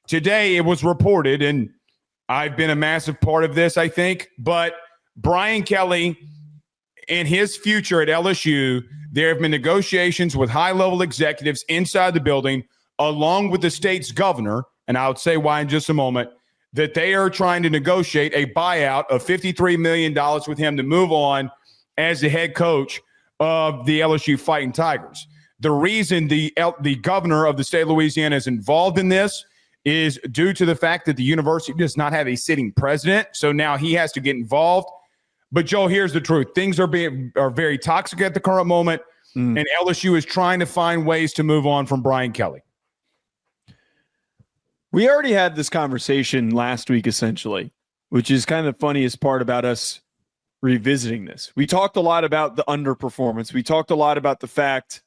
today it was reported, and I've been a massive part of this, I think, but Brian Kelly and his future at LSU, there have been negotiations with high-level executives inside the building, along with the state's governor, and I'll say why in just a moment, that they are trying to negotiate a buyout of $53 million with him to move on as the head coach of the LSU Fighting Tigers. The reason the governor of the state of Louisiana is involved in this is due to the fact that the university does not have a sitting president, so now he has to get involved. But, Joe, here's the truth. Things are very toxic at the current moment, and LSU is trying to find ways to move on from Brian Kelly. We already had this conversation last week, essentially, which is kind of the funniest part about us revisiting this. We talked a lot about the underperformance. We talked a lot about the fact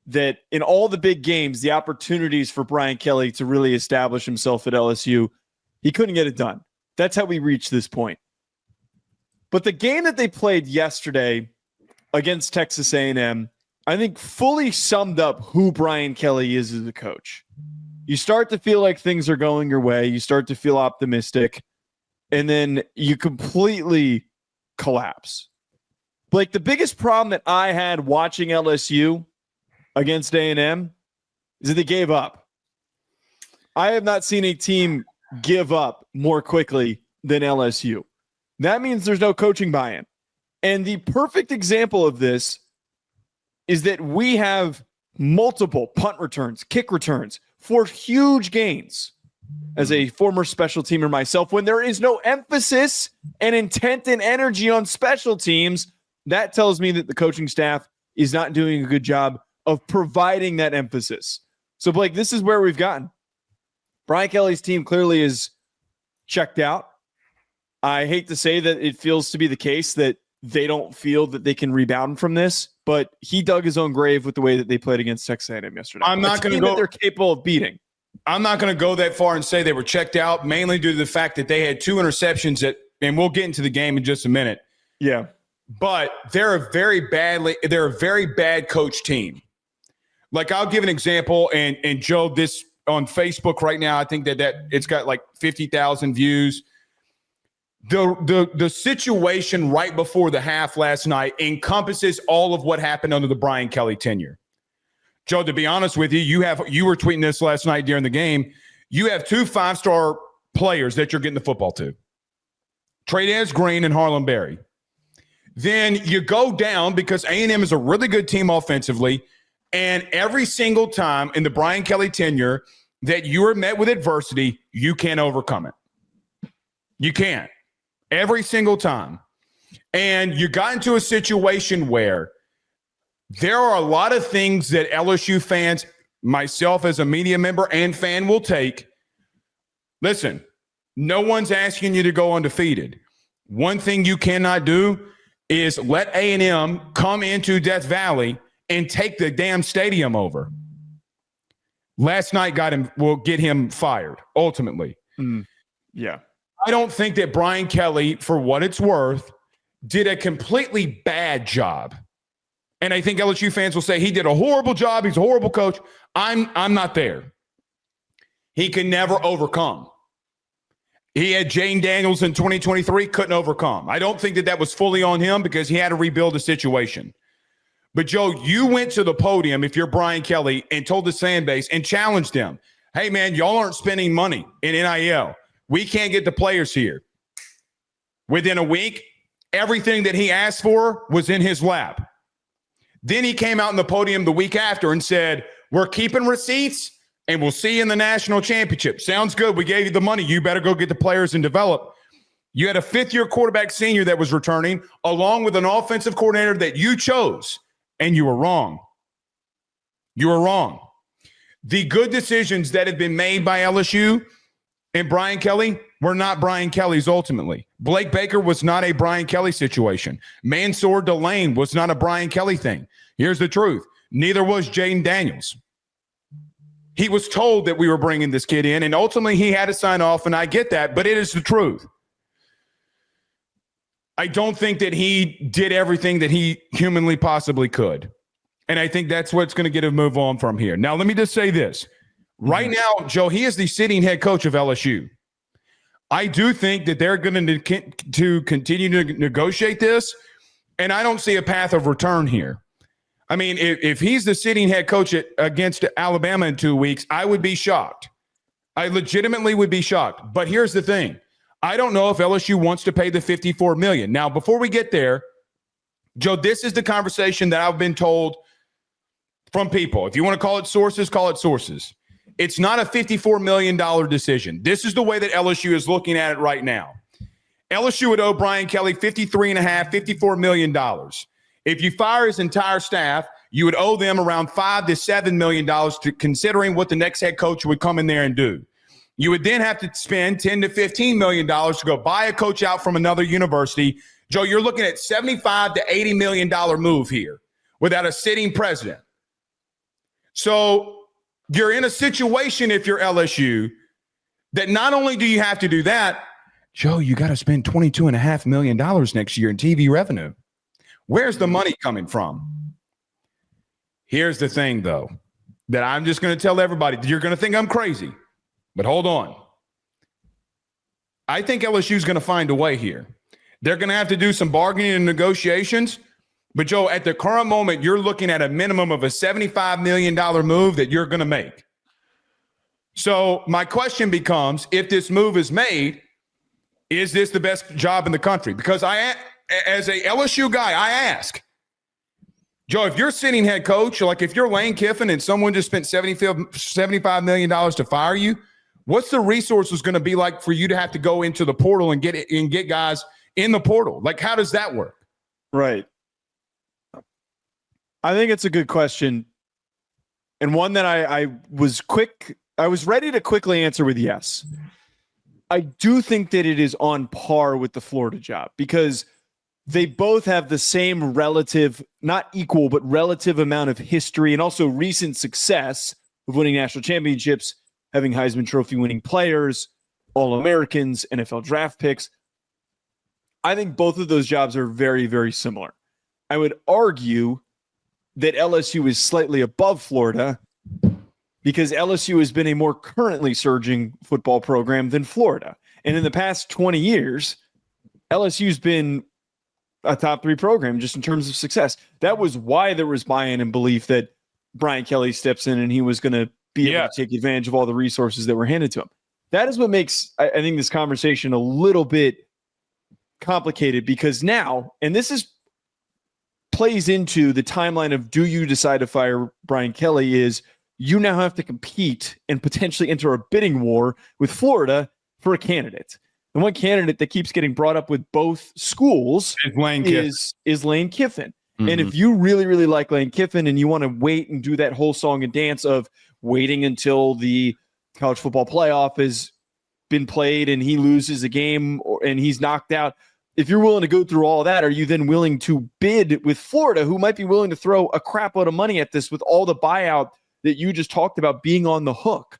that in all the big games, the opportunities for Brian Kelly to really establish himself at LSU, he couldn't get it done. That's how we reached this point. But the game that they played yesterday against Texas A&M, I think fully summed up who Brian Kelly is as a coach. You start to feel like things are going your way. You start to feel optimistic, and then you completely collapse. Like, the biggest problem that I had watching LSU against A&M is that they gave up. I have not seen a team give up more quickly than LSU. That means there's no coaching buy-in. And the perfect example of this is that we have multiple punt returns, kick returns for huge gains. As a former special teamer myself, when there is no emphasis and intent and energy on special teams, that tells me that the coaching staff is not doing a good job of providing that emphasis. So, Blake, this is where we've gotten. Brian Kelly's team clearly is checked out. I hate to say that it feels to be the case that they don't feel that they can rebound from this, but he dug his own grave with the way that they played against Texas A&M yesterday. I'm not going to go that they're capable of beating. I'm not going to go that far and say they were checked out, mainly due to the fact that they had 2 interceptions and we'll get into the game in just a minute. Yeah. But they're a very bad coach team. Like, I'll give an example, and Joe, this on Facebook right now, I think that it's got like 50,000 views. The situation right before the half last night encompasses all of what happened under the Brian Kelly tenure. Joe, to be honest with you, you were tweeting this last night during the game. You have 2 5-star players that you're getting the football to. Trey'Dez Green and Harlem Berry. Then you go down because A&M is a really good team offensively, and every single time in the Brian Kelly tenure that you are met with adversity, you can't overcome it. You can't. Every single time. And you got into a situation where there are a lot of things that LSU fans, myself as a media member and fan, will take. Listen, no one's asking you to go undefeated. One thing you cannot do is let A&M come into Death Valley and take the damn stadium over. Last night will get him fired, ultimately. Yeah. I don't think that Brian Kelly, for what it's worth, did a completely bad job. And I think LSU fans will say he did a horrible job. He's a horrible coach. I'm not there. He can never overcome. He had Jane Daniels in 2023, couldn't overcome. I don't think that was fully on him because he had to rebuild the situation. But, Joe, you went to the podium, if you're Brian Kelly, and told the fan base and challenged them, hey, man, y'all aren't spending money in NIL. We can't get the players here. Within a week, everything that he asked for was in his lap. Then he came out on the podium the week after and said, we're keeping receipts and we'll see you in the national championship. Sounds good. We gave you the money. You better go get the players and develop. You had a 5th-year quarterback senior that was returning, along with an offensive coordinator that you chose, and you were wrong. You were wrong. The good decisions that have been made by LSU and Brian Kelly were not Brian Kelly's ultimately. Blake Baker was not a Brian Kelly situation. Mansour DeLeone was not a Brian Kelly thing. Here's the truth. Neither was Jaden Daniels. He was told that we were bringing this kid in, and ultimately he had to sign off, and I get that, but it is the truth. I don't think that he did everything that he humanly possibly could. And I think that's what's going to get him move on from here. Now, let me just say this. Right now, Joe, he is the sitting head coach of LSU. I do think that they're going to continue to negotiate this, and I don't see a path of return here. I mean, if he's the sitting head coach against Alabama in 2 weeks, I would be shocked. I legitimately would be shocked. But here's the thing. I don't know if LSU wants to pay the $54 million. Now, before we get there, Joe, this is the conversation that I've been told from people. If you want to call it sources, call it sources. It's not a $54 million decision. This is the way that LSU is looking at it right now. LSU would owe Brian Kelly $54 million. If you fire his entire staff, you would owe them around $5 to $7 million to considering what the next head coach would come in there and do. You would then have to spend $10 to $15 million to go buy a coach out from another university. Joe, you're looking at $75 to $80 million move here without a sitting president. So you're in a situation, if you're LSU, that not only do you have to do that, Joe, you got to spend $22.5 million next year in TV revenue. Where's the money coming from? Here's the thing, though, that I'm just going to tell everybody. You're going to think I'm crazy, but hold on. I think LSU is going to find a way here. They're going to have to do some bargaining and negotiations. But, Joe, at the current moment, you're looking at a minimum of a $75 million move that you're going to make. So my question becomes, if this move is made, is this the best job in the country? Because as a LSU guy, I ask, Joe, if you're sitting head coach, like if you're Lane Kiffin and someone just spent $75 million to fire you, what's the resources going to be like for you to have to go into the portal and get guys in the portal? Like, how does that work? Right. I think it's a good question, and one that I was ready to quickly answer with yes. I do think that it is on par with the Florida job because they both have the same relative, not equal, but relative amount of history and also recent success of winning national championships, having Heisman Trophy winning players, All-Americans, NFL draft picks. I think both of those jobs are very, very similar. I would argue that LSU is slightly above Florida because LSU has been a more currently surging football program than Florida. And in the past 20 years, LSU's been a top 3 program just in terms of success. That was why there was buy-in and belief that Brian Kelly steps in and he was going to be able to take advantage of all the resources that were handed to him. That is what makes, I think, this conversation a little bit complicated because now, and this plays into the timeline of do you decide to fire Brian Kelly, is you now have to compete and potentially enter a bidding war with Florida for a candidate. And one candidate that keeps getting brought up with both schools is Lane Kiffin. Mm-hmm. And if you really, really like Lane Kiffin and you want to wait and do that whole song and dance of waiting until the college football playoff has been played and he loses a game and he's knocked out, if you're willing to go through all that, are you then willing to bid with Florida, who might be willing to throw a crap load of money at this with all the buyout that you just talked about being on the hook?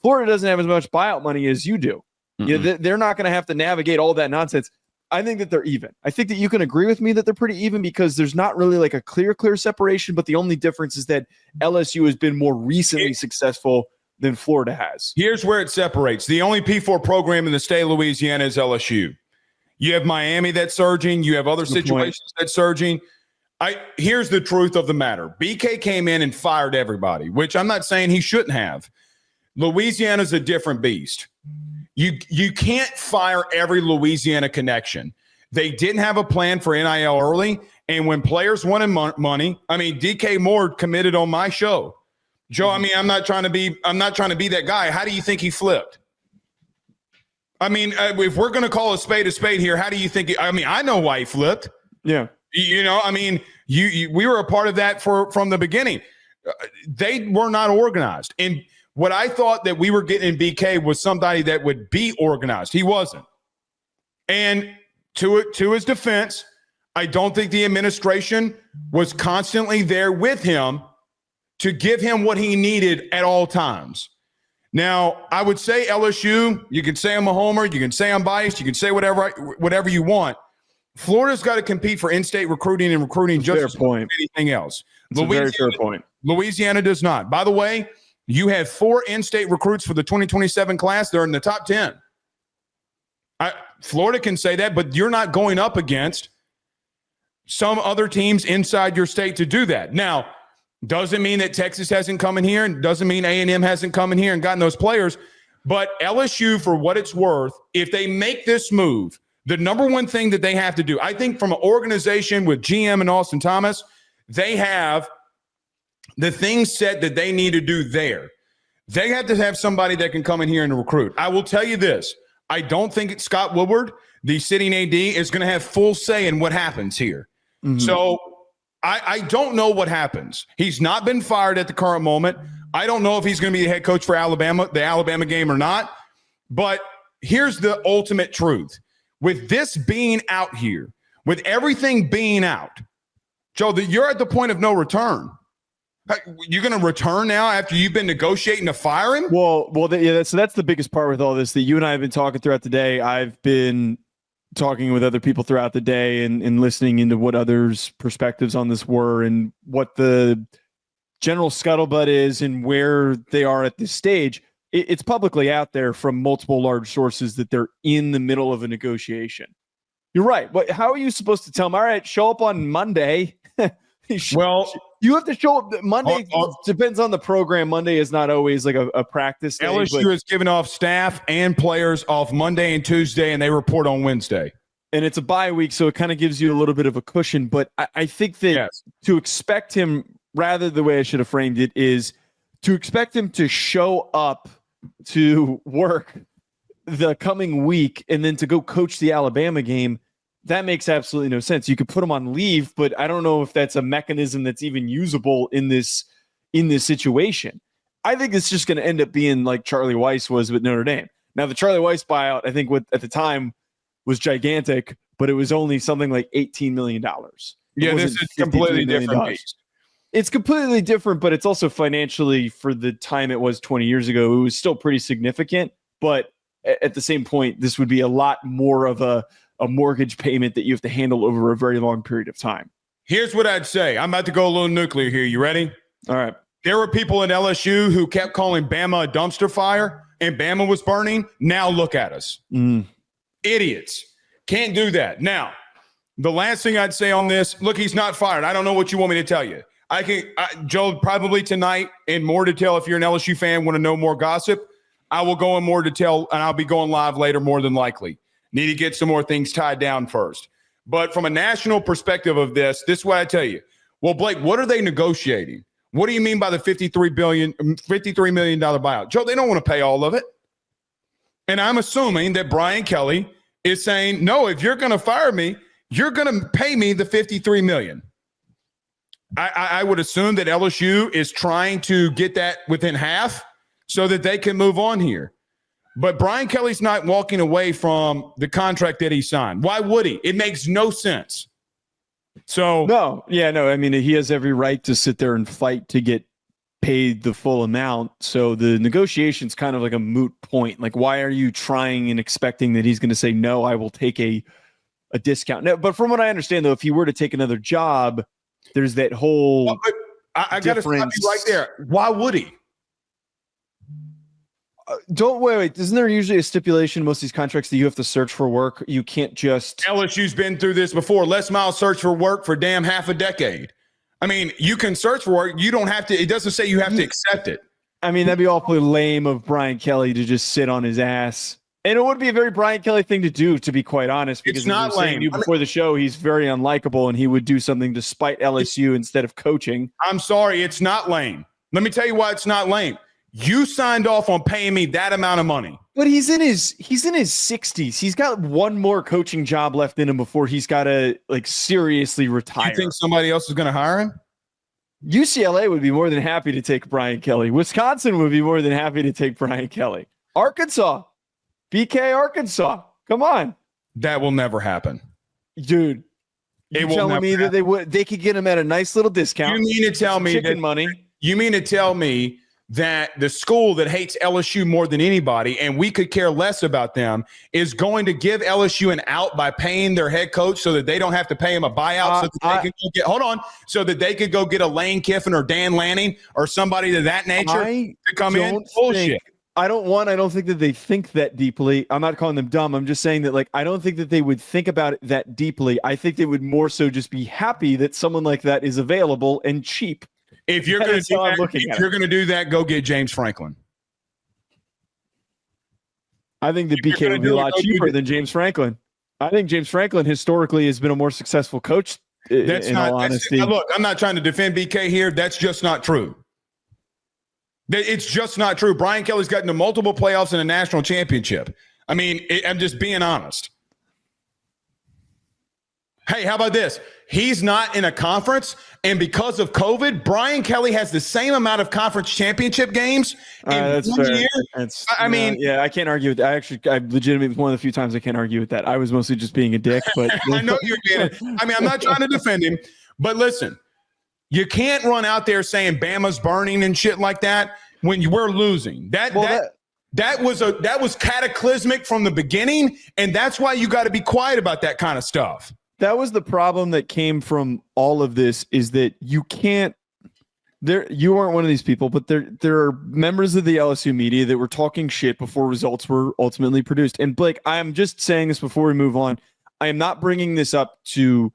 Florida doesn't have as much buyout money as you do. Mm-hmm. You know, they're not going to have to navigate all that nonsense. I think that they're even. I think that you can agree with me that they're pretty even because there's not really like a clear separation, but the only difference is that LSU has been more recently successful than Florida has. Here's where it separates. The only P4 program in the state of Louisiana is LSU. You have Miami that's surging. You have other situations that's surging. Here's the truth of the matter. BK came in and fired everybody, which I'm not saying he shouldn't have. Louisiana's a different beast. You can't fire every Louisiana connection. They didn't have a plan for NIL early, and when players wanted money, I mean, DK Moore committed on my show. Joe, I mean, I'm not trying to be that guy. How do you think he flipped? I mean, if we're going to call a spade here, how do you think? I know why he flipped. Yeah. You know, I mean, we were a part of that from the beginning. They were not organized. And what I thought that we were getting in BK was somebody that would be organized. He wasn't. And to his defense, I don't think the administration was constantly there with him to give him what he needed at all times. Now, I would say LSU, you can say I'm a homer, you can say I'm biased, you can say whatever you want. Florida's got to compete for in-state recruiting and recruiting just as much as anything else. Very fair point. Louisiana does not. By the way, You have 4 in-state recruits for the 2027 class. They're in the top 10. Florida can say that, but you're not going up against some other teams inside your state to do that. Now, doesn't mean that Texas hasn't come in here, and doesn't mean A&M hasn't come in here and gotten those players. But LSU, for what it's worth, if they make this move, the number one thing that they have to do, I think from an organization with GM and Austin Thomas, they have the things set that they need to do there. They have to have somebody that can come in here and recruit. I will tell you this. I don't think Scott Woodward, the sitting AD, is going to have full say in what happens here. Mm-hmm. So I don't know what happens. He's not been fired at the current moment. I don't know if he's going to be the head coach for Alabama, the Alabama game or not. But here's the ultimate truth. With this being out here, with everything being out, Joe, you're at the point of no return. You're going to return now after you've been negotiating to fire him? Well, yeah. So that's the biggest part with all this that you and I have been talking throughout the day. I've been talking with other people throughout the day and listening into what others' perspectives on this were and what the general scuttlebutt is and where they are at this stage. It's publicly out there from multiple large sources that they're in the middle of a negotiation. You're right. But how are you supposed to tell them, all right, show up on Monday? You have to show up Monday. Depends on the program. Monday is not always like a practice day. LSU is giving off staff and players off Monday and Tuesday, and they report on Wednesday. And it's a bye week, so it kind of gives you a little bit of a cushion. But I think that to expect him, rather the way I should have framed it, is to expect him to show up to work the coming week and then to go coach the Alabama game. That makes absolutely no sense. You could put him on leave, but I don't know if that's a mechanism that's even usable in this situation. I think it's just going to end up being like Charlie Weiss was with Notre Dame. Now, the Charlie Weiss buyout, I think at the time was gigantic, but it was only something like $18 million. Yeah, this is completely different. It's completely different, but it's also financially, for the time it was 20 years ago, it was still pretty significant. But at the same point, this would be a lot more of a mortgage payment that you have to handle over a very long period of time. Here's what I'd say. I'm about to go a little nuclear here. You ready? All right. There were people in LSU who kept calling Bama a dumpster fire, and Bama was burning. Now look at us. Idiots. Can't do that. Now, the last thing I'd say on this, look, he's not fired. I don't know what you want me to tell you. Joe, probably tonight in more detail, if you're an LSU fan, want to know more gossip, I will go in more detail, and I'll be going live later more than likely. Need to get some more things tied down first. But from a national perspective of this is what I tell you. Well, Blake, what are they negotiating? What do you mean by the $53 million buyout? Joe, they don't want to pay all of it. And I'm assuming that Brian Kelly is saying, no, if you're going to fire me, you're going to pay me the $53 million. I would assume that LSU is trying to get that within half so that they can move on here. But Brian Kelly's not walking away from the contract that he signed. Why would he? It makes no sense. So no. I mean, he has every right to sit there and fight to get paid the full amount. So the negotiation's kind of like a moot point. Like, why are you trying and expecting that he's going to say, no, I will take a discount? No, but from what I understand, though, if he were to take another job, there's that whole I got to stop you right there. Why would he? Don't wait. Isn't there usually a stipulation in most of these contracts that you have to search for work? You can't just. LSU's been through this before. Les Miles searched for work for damn half a decade. I mean, you can search for work. You don't have to. It doesn't say you have to accept it. I mean, that'd be awfully lame of Brian Kelly to just sit on his ass. And it would be a very Brian Kelly thing to do, to be quite honest. Because it's not lame. Before the show, he's very unlikable, and he would do something to spite LSU instead of coaching. I'm sorry, it's not lame. Let me tell you why it's not lame. You signed off on paying me that amount of money. But he's in his 60s. He's got one more coaching job left in him before he's got to seriously retire. You think somebody else is going to hire him? UCLA would be more than happy to take Brian Kelly. Wisconsin would be more than happy to take Brian Kelly. Arkansas, BK Arkansas. Come on. That will never happen. Dude, you're telling me that they could get him at a nice little discount. You mean to tell me chicken money? You mean to tell me that the school that hates LSU more than anybody, and we could care less about them, is going to give LSU an out by paying their head coach so that they don't have to pay him a buyout so that they could go get a Lane Kiffin or Dan Lanning or somebody of that nature to come in? Bullshit. I don't think that they think that deeply. I'm not calling them dumb. I'm just saying that, like, I don't think that they would think about it that deeply. I think they would more so just be happy that someone like that is available and cheap. If you're going to do that, go get James Franklin. I think the BK would be a lot cheaper than James Franklin. I think James Franklin historically has been a more successful coach. In all honesty, look, I'm not trying to defend BK here. That's just not true. It's just not true. Brian Kelly's gotten to multiple playoffs and a national championship. I mean, I'm just being honest. Hey, how about this? He's not in a conference, and because of COVID, Brian Kelly has the same amount of conference championship games in 1 year. I can't argue with that. I legitimately, one of the few times I can't argue with that. I was mostly just being a dick, but I know you're being. I mean, I'm not trying to defend him, but listen, you can't run out there saying Bama's burning and shit like that when we're losing. That was cataclysmic from the beginning, and that's why you got to be quiet about that kind of stuff. That was the problem that came from all of this, is that you can't you aren't one of these people, but there are members of the LSU media that were talking shit before results were ultimately produced. And Blake, I am just saying this before we move on. I am not bringing this up to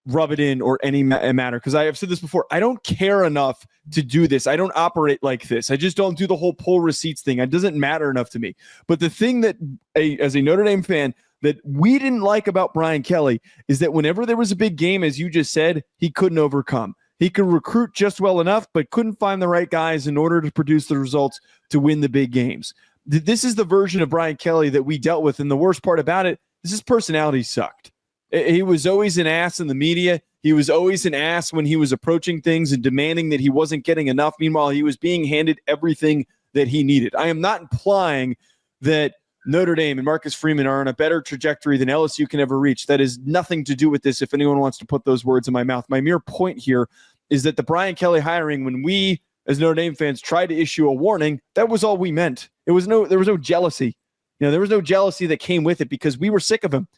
rub it in or any matter, because I have said this before. I don't care enough to do this. I don't operate like this. I just don't do the whole pull receipts thing. It doesn't matter enough to me. But the thing that, as a Notre Dame fan, that we didn't like about Brian Kelly is that whenever there was a big game, as you just said, he couldn't overcome. He could recruit just well enough, but couldn't find the right guys in order to produce the results to win the big games. This is the version of Brian Kelly that we dealt with. And the worst part about it is his personality sucked. He was always an ass in the media. He was always an ass when he was approaching things and demanding that he wasn't getting enough. Meanwhile, he was being handed everything that he needed. I am not implying that Notre Dame and Marcus Freeman are on a better trajectory than LSU can ever reach. That has nothing to do with this, if anyone wants to put those words in my mouth. My mere point here is that the Brian Kelly hiring, when we as Notre Dame fans tried to issue a warning, that was all we meant. There was no jealousy. There was no jealousy that came with it, because we were sick of him.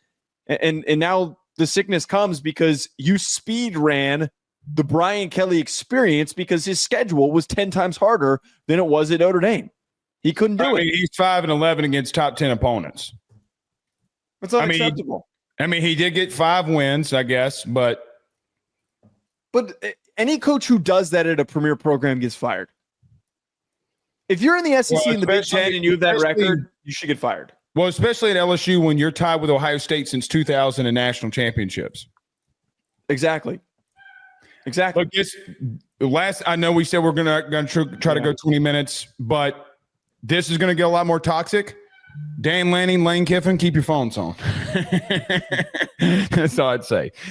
And now the sickness comes because you speed ran the Brian Kelly experience, because his schedule was 10 times harder than it was at Notre Dame. He couldn't do it. He's 5-11 against top 10 opponents. That's unacceptable. He did get 5 wins, I guess, but any coach who does that at a premier program gets fired. If you're in the SEC and the Big Ten and you have that record, you should get fired. Well, especially at LSU when you're tied with Ohio State since 2000 in national championships. Exactly. Look, I know we said we're going to try to go 20 minutes, but this is going to get a lot more toxic. Dan Lanning, Lane Kiffin, keep your phones on. That's all I'd say.